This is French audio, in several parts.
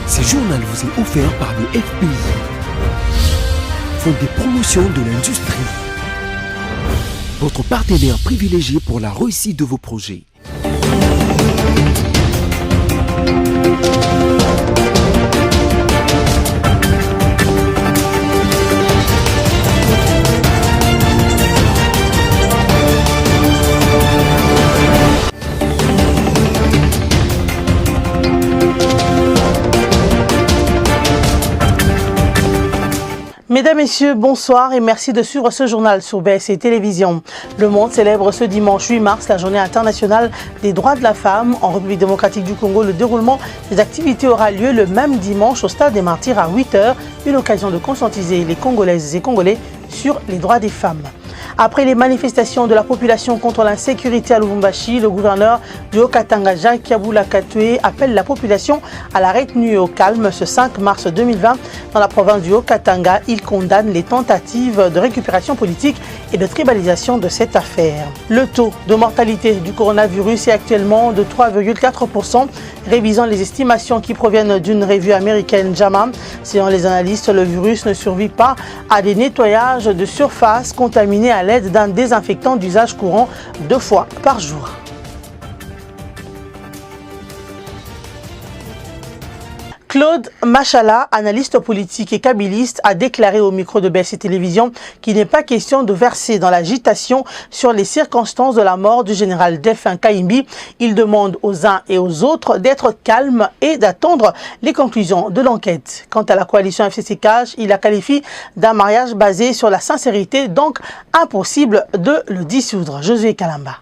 Ce journal vous est offert par le FPI, Fonds de promotion de l'industrie, votre partenaire privilégié pour la réussite de vos projets. Mesdames, Messieurs, bonsoir et merci de suivre ce journal sur BSC Télévision. Le monde célèbre ce dimanche 8 mars la journée internationale des droits de la femme. En République démocratique du Congo, le déroulement des activités aura lieu le même dimanche au Stade des Martyrs à 8 h, une occasion de conscientiser les Congolaises et Congolais sur les droits des femmes. Après les manifestations de la population contre l'insécurité à Lubumbashi, le gouverneur du Haut-Katanga, Jacques Kabula Katoué, appelle la population à la retenue au calme ce 5 mars 2020 dans la province du Haut-Katanga. Il condamne les tentatives de récupération politique et de tribalisation de cette affaire. Le taux de mortalité du coronavirus est actuellement de 3,4%, révisant les estimations qui proviennent d'une revue américaine JAMA. Selon les analystes, le virus ne survit pas à des nettoyages de surface contaminés à l'aide d'un désinfectant d'usage courant 2 fois par jour. Claude Machala, analyste politique et kabiliste, a déclaré au micro de BSC Télévision qu'il n'est pas question de verser dans l'agitation sur les circonstances de la mort du général Delphin Kayimbi. Il demande aux uns et aux autres d'être calmes et d'attendre les conclusions de l'enquête. Quant à la coalition FCC-CAJ, il la qualifie d'un mariage basé sur la sincérité, donc impossible de le dissoudre. Josué Kalamba.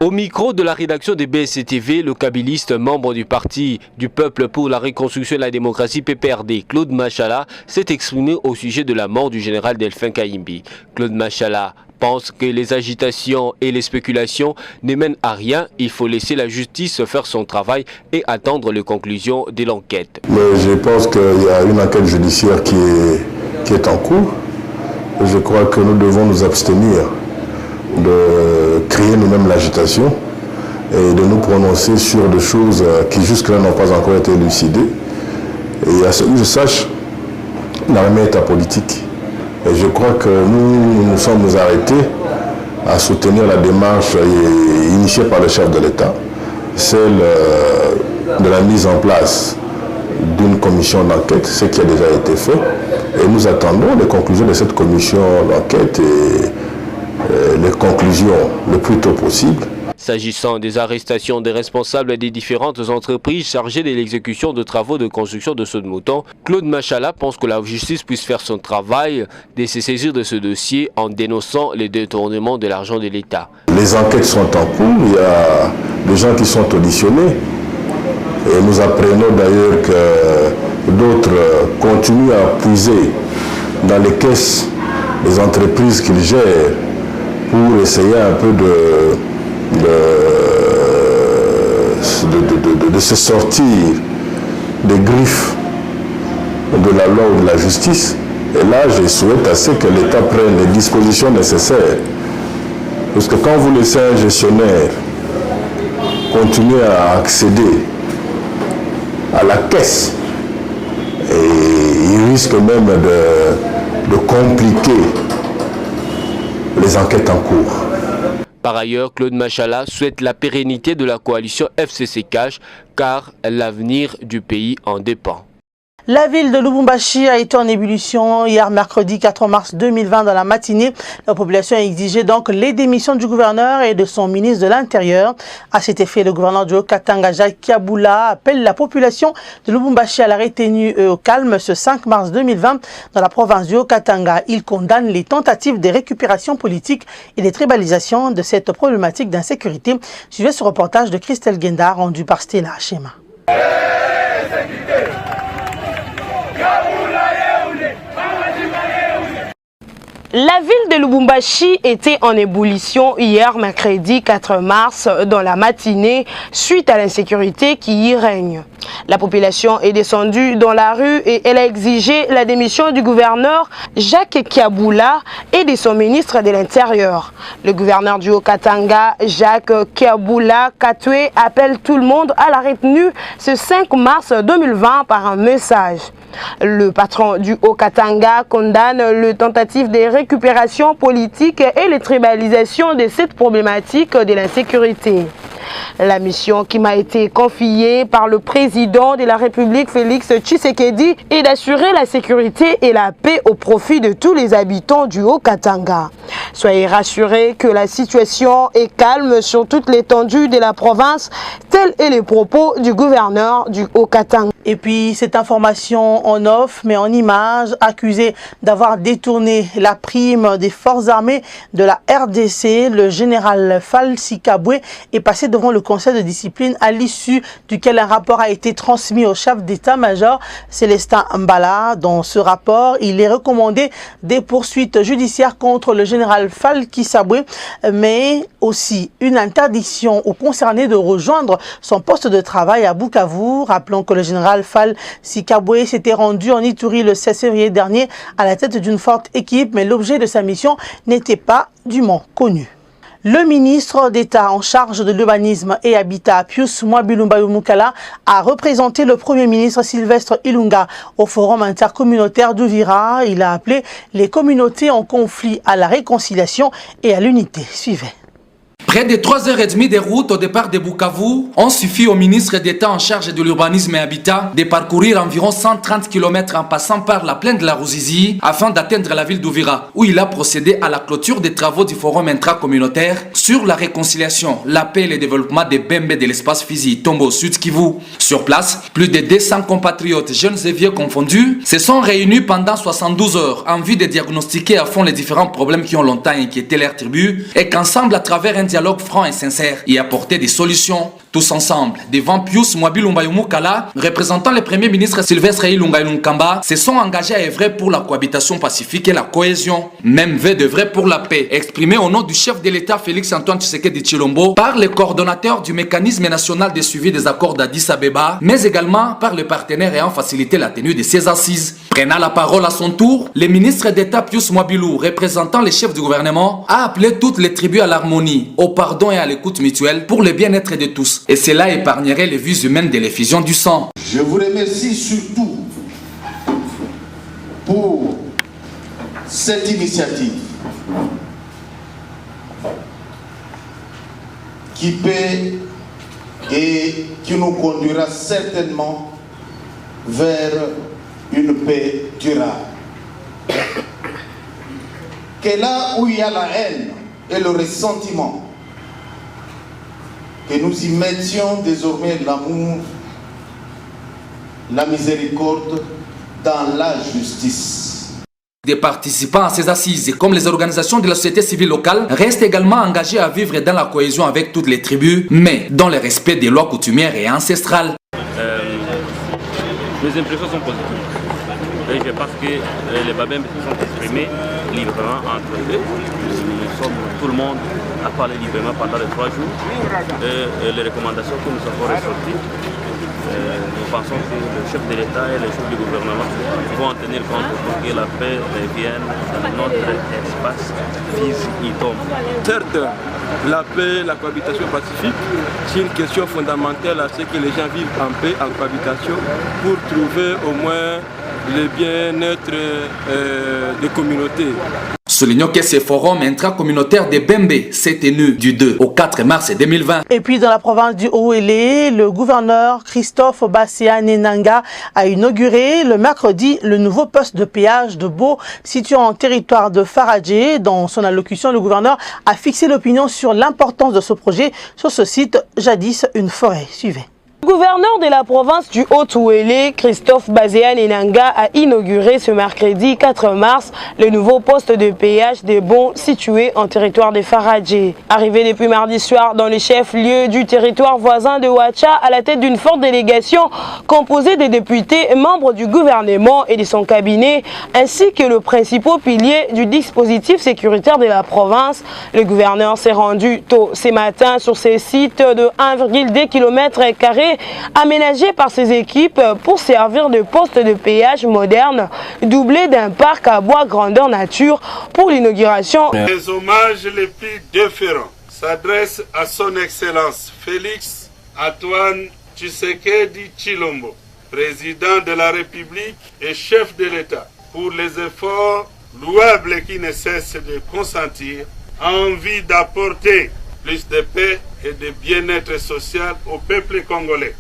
Au micro de la rédaction de BSC TV, le kabiliste, membre du Parti du Peuple pour la Reconstruction et la Démocratie PPRD, Claude Machala, s'est exprimé au sujet de la mort du général Delphin Kayimbi. Claude Machala pense que les agitations et les spéculations ne mènent à rien. Il faut laisser la justice faire son travail et attendre les conclusions de l'enquête. Mais je pense qu'il y a une enquête judiciaire qui est en cours. Je crois que nous devons nous abstenir de créer nous-mêmes l'agitation et de nous prononcer sur des choses qui jusque-là n'ont pas encore été élucidées. Et à ce que je sache, l'armée est apolitique. Et je crois que nous sommes arrêtés à soutenir la démarche initiée par le chef de l'État, celle de la mise en place d'une commission d'enquête, ce qui a déjà été fait. Et nous attendons les conclusions de cette commission d'enquête et les conclusions le plus tôt possible. S'agissant des arrestations des responsables des différentes entreprises chargées de l'exécution de travaux de construction de Saut de Mouton, Claude Machala pense que la justice puisse faire son travail de se saisir de ce dossier en dénonçant les détournements de l'argent de l'État. Les enquêtes sont en cours, il y a des gens qui sont auditionnés et nous apprenons d'ailleurs que d'autres continuent à puiser dans les caisses des entreprises qu'ils gèrent pour essayer un peu de se sortir des griffes de la loi ou de la justice. Et là, je souhaite assez que l'État prenne les dispositions nécessaires. Parce que quand vous laissez un gestionnaire continuer à accéder à la caisse, et il risque même de compliquer les enquêtes en cours. Par ailleurs, Claude Machala souhaite la pérennité de la coalition FCC-CAJ car l'avenir du pays en dépend. La ville de Lubumbashi a été en ébullition hier mercredi 4 mars 2020 dans la matinée. La population a exigé donc les démissions du gouverneur et de son ministre de l'Intérieur. À cet effet, le gouverneur du Haut-Katanga, Jacques Kabula, appelle la population de Lubumbashi à la retenue au calme ce 5 mars 2020 dans la province du Haut-Katanga. Il condamne les tentatives de récupération politique et les tribalisations de cette problématique d'insécurité. Suivez ce reportage de Christelle Guenda rendu par Stella Hachema. La ville de Lubumbashi était en ébullition hier mercredi 4 mars dans la matinée suite à l'insécurité qui y règne. La population est descendue dans la rue et elle a exigé la démission du gouverneur Jacques Kiaboula et de son ministre de l'Intérieur. Le gouverneur du Haut-Katanga, Jacques Kiaboula Katwe, appelle tout le monde à la retenue ce 5 mars 2020 par un message. Le patron du Haut-Katanga condamne le tentative de récupération politique et les tribalisations de cette problématique de l'insécurité. La mission qui m'a été confiée par le président de la République, Félix Tshisekedi, est d'assurer la sécurité et la paix au profit de tous les habitants du Haut-Katanga. Soyez rassurés que la situation est calme sur toute l'étendue de la province, tels est les propos du gouverneur du Haut-Katanga. Et puis cette information en off mais en image, accusé d'avoir détourné la prime des forces armées de la RDC, le général Fall Sikabwe est passé devant le conseil de discipline à l'issue duquel un rapport a été transmis au chef d'état-major Célestin Mbala. Dans ce rapport, il est recommandé des poursuites judiciaires contre le général Fall Sikabwe, mais aussi une interdiction aux concernés de rejoindre son poste de travail à Bukavu. Rappelons que le général Fall Sikabwe s'était rendu en Ituri le 16 février dernier à la tête d'une forte équipe, mais l'objet de sa mission n'était pas dûment connu. Le ministre d'État en charge de l'urbanisme et habitat, Pius Mwabilumba Mukala, a représenté le Premier ministre Sylvestre Ilunga au forum intercommunautaire d'Uvira. Il a appelé les communautés en conflit à la réconciliation et à l'unité. Suivez. Près de 3h30 de route au départ de Bukavu ont suffi au ministre d'État en charge de l'urbanisme et habitat de parcourir environ 130 km en passant par la plaine de la Ruzizi afin d'atteindre la ville d'Uvira, où il a procédé à la clôture des travaux du forum intracommunautaire sur la réconciliation, la paix et le développement des Bembe de l'espace physique Tombo Sud Kivu. Sur place, plus de 200 compatriotes, jeunes et vieux confondus, se sont réunis pendant 72 heures en vue de diagnostiquer à fond les différents problèmes qui ont longtemps inquiété leur tribu et qu'ensemble, à travers un dialogue franc et sincère, y apporter des solutions. Tous ensemble, devant Pius Mwabilumba Mukala, représentant le Premier ministre Sylvestre Ilunga Ilunkamba, se sont engagés à œuvrer pour la cohabitation pacifique et la cohésion. Même vœu d'œuvrer pour la paix, exprimé au nom du chef de l'État Félix Antoine Tshisekedi Tshilombo par le coordonnateur du mécanisme national de suivi des accords d'Addis Abeba, mais également par le partenaire ayant facilité la tenue de ces assises. Prenant la parole à son tour, le ministre d'État Pius Mwabilou, représentant les chefs du gouvernement, a appelé toutes les tribus à l'harmonie, au pardon et à l'écoute mutuelle pour le bien-être de tous. Et cela épargnerait les vies humaines de l'effusion du sang. Je vous remercie surtout pour cette initiative qui peut et qui nous conduira certainement vers une paix durable. Que là où il y a la haine et le ressentiment, que nous y mettions désormais l'amour, la miséricorde dans la justice. Des participants à ces assises, comme les organisations de la société civile locale, restent également engagés à vivre dans la cohésion avec toutes les tribus, mais dans le respect des lois coutumières et ancestrales. Les impressions sont positives. Et je pense que les Babembe se sont exprimés librement entre eux. Tout le monde a parlé librement pendant les 3 jours. Et les recommandations que nous avons ressorties, nous pensons que le chef de l'État et le chef du gouvernement vont en tenir compte pour que la paix revienne dans notre espace physique. Certes, la paix, la cohabitation pacifique, c'est une question fondamentale à ce que les gens vivent en paix, en cohabitation, pour trouver au moins le bien-être des communautés. Soulignons que ce forum intracommunautaire de Bembe s'est tenu du 2 au 4 mars 2020. Et puis dans la province du Haut-Élé, le gouverneur Christophe Bassia Nenanga a inauguré le mercredi le nouveau poste de péage de Beau situé en territoire de Faradjé. Dans son allocution, le gouverneur a fixé l'opinion sur l'importance de ce projet sur ce site, jadis une forêt. Suivez. Le gouverneur de la province du Haut-Ouélé, Christophe Baséane-Enanga, a inauguré ce mercredi 4 mars le nouveau poste de péage des Bons situé en territoire de Faradje. Arrivé depuis mardi soir dans le chef-lieu du territoire voisin de Ouacha à la tête d'une forte délégation composée des députés, membres du gouvernement et de son cabinet, ainsi que le principal pilier du dispositif sécuritaire de la province, le gouverneur s'est rendu tôt ce matin sur ces sites de 1,2 km² aménagés par ses équipes pour servir de poste de péage moderne, doublé d'un parc à bois grandeur nature pour l'inauguration. Les hommages les plus différents s'adressent à son Excellence Félix Antoine Tshisekedi Tshilombo, président de la République et chef de l'État, pour les efforts louables qui ne cessent de consentir en vue d'apporter plus de paix et de bien-être social au peuple congolais.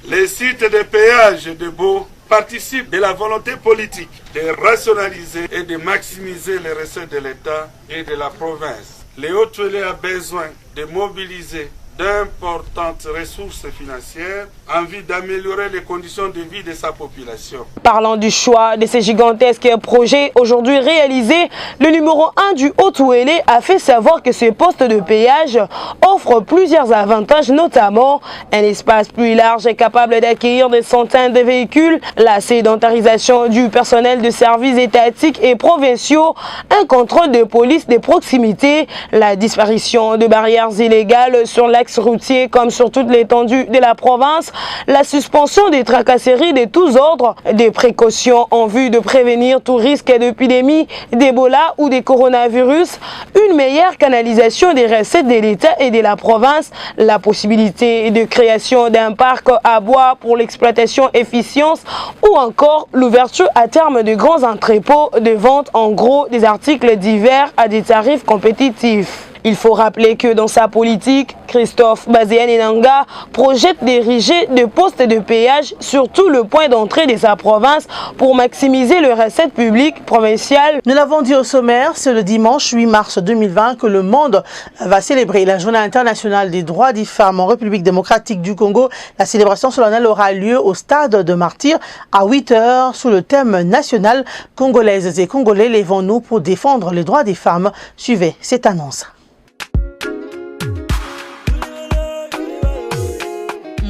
Les sites de péage de Beau participent de la volonté politique de rationaliser et de maximiser les recettes de l'État et de la province. Le Haut-Ouélé a besoin de mobiliser d'importantes ressources financières en vue d'améliorer les conditions de vie de sa population. Parlant du choix de ces gigantesques projets aujourd'hui réalisés, le numéro 1 du Haut-Ouélé a fait savoir que ces postes de péage offrent plusieurs avantages, notamment un espace plus large et capable d'accueillir des centaines de véhicules, la sédentarisation du personnel de services étatiques et provinciaux, un contrôle de police de proximité, la disparition de barrières illégales sur l'axe routier comme sur toute l'étendue de la province, la suspension des tracasseries de tous ordres, des précautions en vue de prévenir tout risque d'épidémie d'Ebola ou de coronavirus, une meilleure canalisation des recettes de l'État et de la province, la possibilité de création d'un parc à bois pour l'exploitation efficiente ou encore l'ouverture à terme de grands entrepôts de vente en gros des articles divers à des tarifs compétitifs. Il faut rappeler que dans sa politique, Christophe Baséane-Enanga projette d'ériger des postes de péage sur tout le point d'entrée de sa province pour maximiser les recettes publiques provinciales. Nous l'avons dit au sommaire, c'est le dimanche 8 mars 2020 que le monde va célébrer la Journée internationale des droits des femmes en République démocratique du Congo. La célébration solennelle aura lieu au stade de Martyrs à 8 h sous le thème national « Congolaises et Congolais, lèvons-nous pour défendre les droits des femmes ». Suivez cette annonce.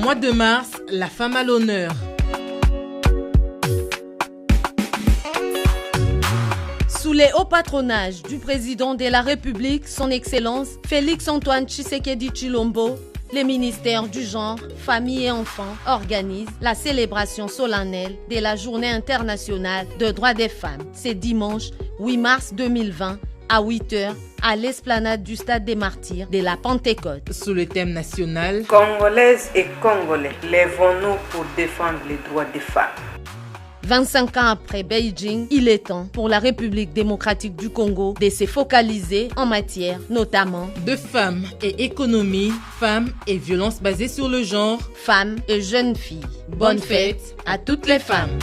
Mois de mars, la femme à l'honneur. Sous les hauts patronages du président de la République, son Excellence Félix Antoine Tshisekedi Tshilombo, les ministères du genre, famille et enfants organisent la célébration solennelle de la Journée internationale des droits des femmes. C'est dimanche 8 mars 2020 à 8 h à l'esplanade du Stade des Martyrs de la Pentecôte. Sous le thème national « Congolaises et Congolais, lèvons-nous pour défendre les droits des femmes ». 25 ans après Beijing, il est temps pour la République démocratique du Congo de se focaliser en matière notamment de femmes et économie, femmes et violences basées sur le genre, femmes et jeunes filles. Bonne fête à toutes les femmes.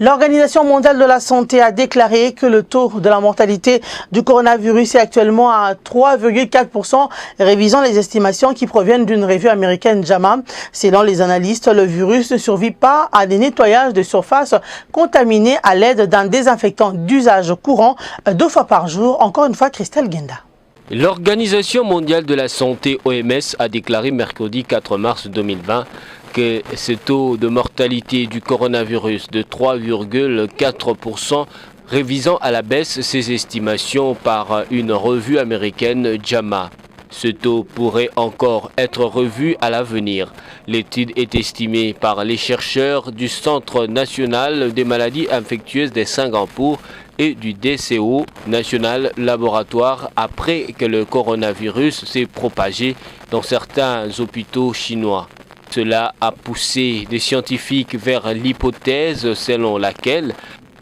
L'Organisation mondiale de la santé a déclaré que le taux de la mortalité du coronavirus est actuellement à 3,4%, révisant les estimations qui proviennent d'une revue américaine JAMA. Selon les analystes, le virus ne survit pas à des nettoyages de surface contaminés à l'aide d'un désinfectant d'usage courant 2 fois par jour. Encore une fois, Christelle Genda. L'Organisation mondiale de la santé OMS a déclaré mercredi 4 mars 2020 que ce taux de mortalité du coronavirus de 3,4%, révisant à la baisse ses estimations par une revue américaine JAMA. Ce taux pourrait encore être revu à l'avenir. L'étude est estimée par les chercheurs du Centre national des maladies infectieuses de Singapour et du DCO, National Laboratoire, après que le coronavirus s'est propagé dans certains hôpitaux chinois. Cela a poussé des scientifiques vers l'hypothèse selon laquelle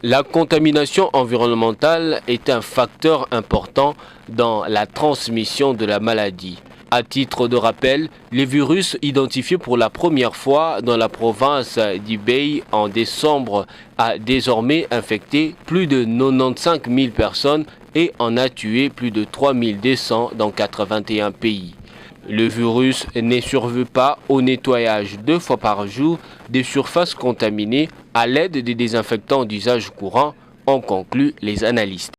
la contamination environnementale est un facteur important dans la transmission de la maladie. À titre de rappel, les virus identifiés pour la première fois dans la province d'Hubei en décembre a désormais infecté plus de 95 000 personnes et en a tué plus de 3 200 dans 81 pays. Le virus ne survit pas au nettoyage 2 fois par jour des surfaces contaminées à l'aide des désinfectants d'usage courant, ont conclu les analystes.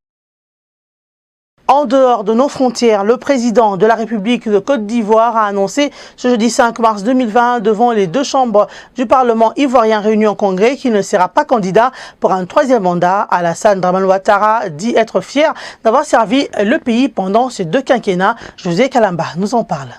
En dehors de nos frontières, le président de la République de Côte d'Ivoire a annoncé ce jeudi 5 mars 2020 devant les 2 chambres du Parlement ivoirien réunies en congrès qu'il ne sera pas candidat pour un 3e mandat. Alassane Dramane Ouattara dit être fier d'avoir servi le pays pendant ces 2 quinquennats. José Kalamba nous en parle.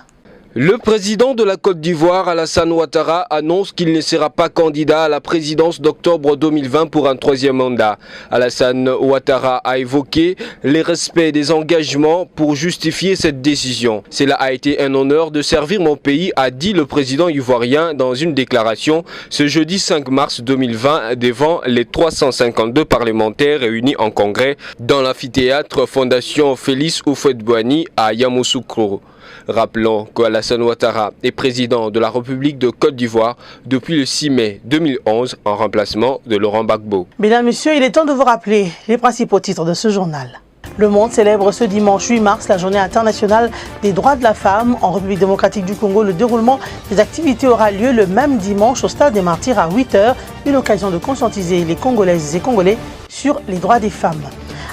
Le président de la Côte d'Ivoire, Alassane Ouattara, annonce qu'il ne sera pas candidat à la présidence d'octobre 2020 pour un 3e mandat. Alassane Ouattara a évoqué les respects des engagements pour justifier cette décision. Cela a été un honneur de servir mon pays, a dit le président ivoirien dans une déclaration ce jeudi 5 mars 2020 devant les 352 parlementaires réunis en congrès dans l'amphithéâtre Fondation Félix Houphouët-Boigny à Yamoussoukro. Rappelons qu'Alassane Ouattara est président de la République de Côte d'Ivoire depuis le 6 mai 2011 en remplacement de Laurent Gbagbo. Mesdames, Messieurs, il est temps de vous rappeler les principaux titres de ce journal. Le monde célèbre ce dimanche 8 mars la journée internationale des droits de la femme. En République démocratique du Congo, le déroulement des activités aura lieu le même dimanche au Stade des Martyrs à 8 h, une occasion de conscientiser les Congolaises et Congolais sur les droits des femmes.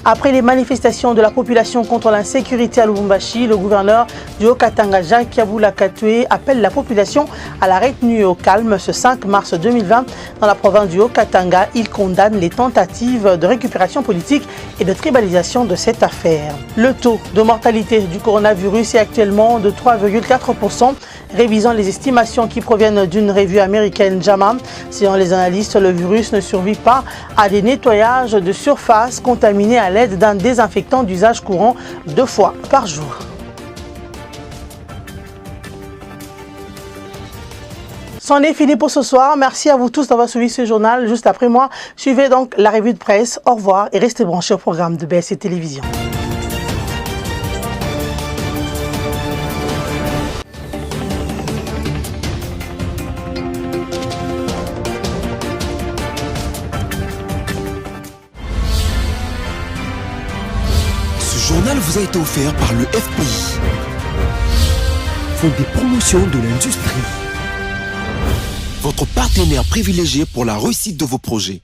Après les manifestations de la population contre l'insécurité à Lubumbashi, le gouverneur du Haut-Katanga, Jacques Kabula Katoué, appelle la population à la retenue et au calme ce 5 mars 2020 dans la province du Haut-Katanga. Il condamne les tentatives de récupération politique et de tribalisation de cette affaire. Le taux de mortalité du coronavirus est actuellement de 3,4%, révisant les estimations qui proviennent d'une revue américaine JAMA. Selon les analystes, le virus ne survit pas à des nettoyages de surface contaminés à l'aide d'un désinfectant d'usage courant 2 fois par jour. C'en est fini pour ce soir. Merci à vous tous d'avoir suivi ce journal. Juste après moi, suivez donc la revue de presse. Au revoir et restez branchés au programme de BSC Télévision. Ce journal vous a été offert par le FPI, Fonds des promotions de l'industrie, votre partenaire privilégié pour la réussite de vos projets.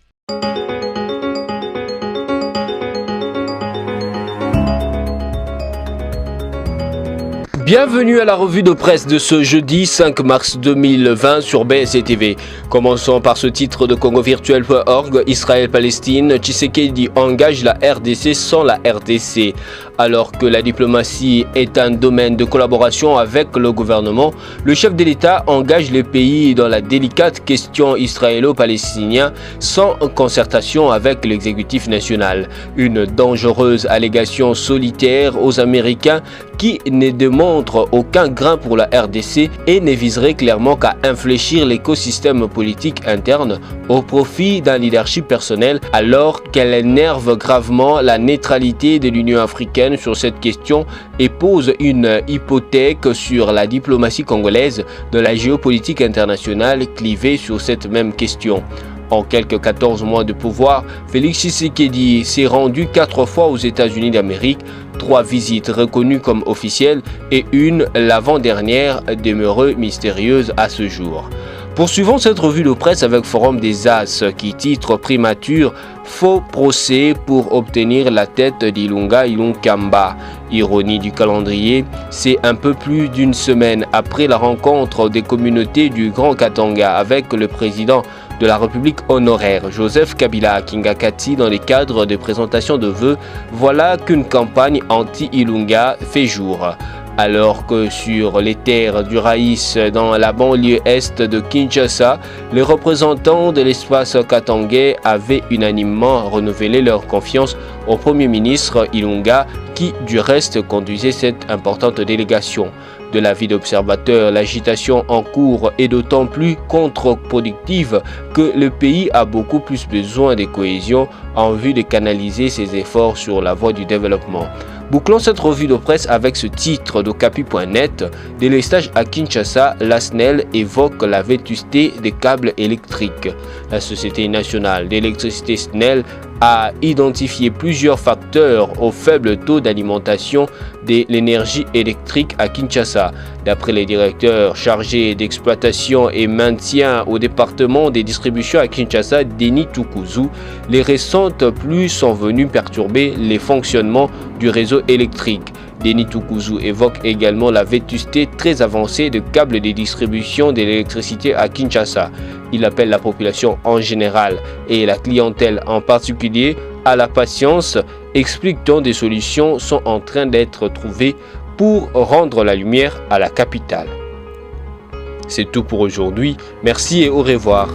Bienvenue à la revue de presse de ce jeudi 5 mars 2020 sur BSC TV. Commençons par ce titre de congovirtuel.org. Israël-Palestine, Tshisekedi engage la RDC sans la RDC. Alors que la diplomatie est un domaine de collaboration avec le gouvernement, le chef de l'État engage les pays dans la délicate question israélo-palestinienne sans concertation avec l'exécutif national. Une dangereuse allégation solitaire aux Américains qui ne démontre aucun grain pour la RDC et ne viserait clairement qu'à infléchir l'écosystème politique interne au profit d'un leadership personnel, alors qu'elle énerve gravement la neutralité de l'Union africaine sur cette question et pose une hypothèque sur la diplomatie congolaise de la géopolitique internationale clivée sur cette même question. En quelques 14 mois de pouvoir, Félix Tshisekedi s'est rendu 4 fois aux États-Unis d'Amérique, 3 visites reconnues comme officielles et une, l'avant-dernière, demeurée mystérieuse à ce jour. Poursuivons cette revue de presse avec Forum des As qui titre primature « Faux procès pour obtenir la tête d'Ilunga Ilunkamba ». Ironie du calendrier, c'est un peu plus d'une semaine après la rencontre des communautés du Grand Katanga avec le président de la République honoraire Joseph Kabila à Kingakati dans les cadres de présentation de vœux, voilà qu'une campagne anti-Ilunga fait jour. Alors que sur les terres du Raïs dans la banlieue est de Kinshasa, les représentants de l'espace katangais avaient unanimement renouvelé leur confiance au Premier ministre Ilunga qui qui du reste conduisait cette importante délégation. De l'avis d'observateurs, l'agitation en cours est d'autant plus contre-productive que le pays a beaucoup plus besoin de cohésion en vue de canaliser ses efforts sur la voie du développement. Bouclons cette revue de presse avec ce titre d'Okapi.net. Délestage à Kinshasa, la SNEL évoque la vétusté des câbles électriques. La Société nationale d'électricité SNEL a identifié plusieurs facteurs au faible taux d'alimentation de l'énergie électrique à Kinshasa. D'après les directeurs chargés d'exploitation et maintien au département des distributions à Kinshasa, Denis Tukuzu, les récentes pluies sont venues perturber les fonctionnements du réseau électrique. Denis Tukuzu évoque également la vétusté très avancée de câbles de distribution de l'électricité à Kinshasa. Il appelle la population en général et la clientèle en particulier à la patience, expliquant des solutions sont en train d'être trouvées pour rendre la lumière à la capitale. C'est tout pour aujourd'hui. Merci et au revoir.